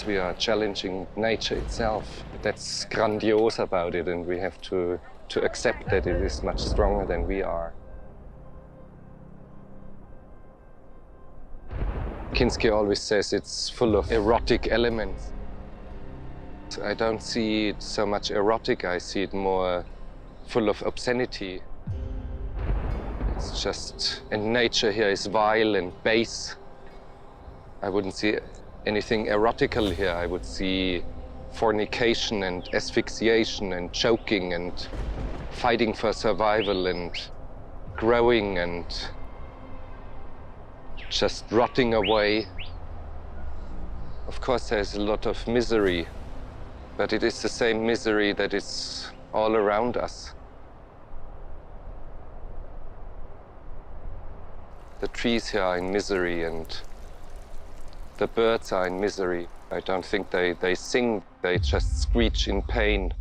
We are challenging nature itself. That's grandiose about it, and we have to accept that it is much stronger than we are. Kinski always says it's full of erotic elements. I don't see it so much erotic, I see it more full of obscenity. It's just, and nature here is vile and base. I wouldn't see anything erotical here. I would see fornication and asphyxiation and choking and fighting for survival and growing and just rotting away. Of course, there's a lot of misery, but it is the same misery that is all around us. The trees here are in misery and the birds are in misery. I don't think they sing, they just screech in pain.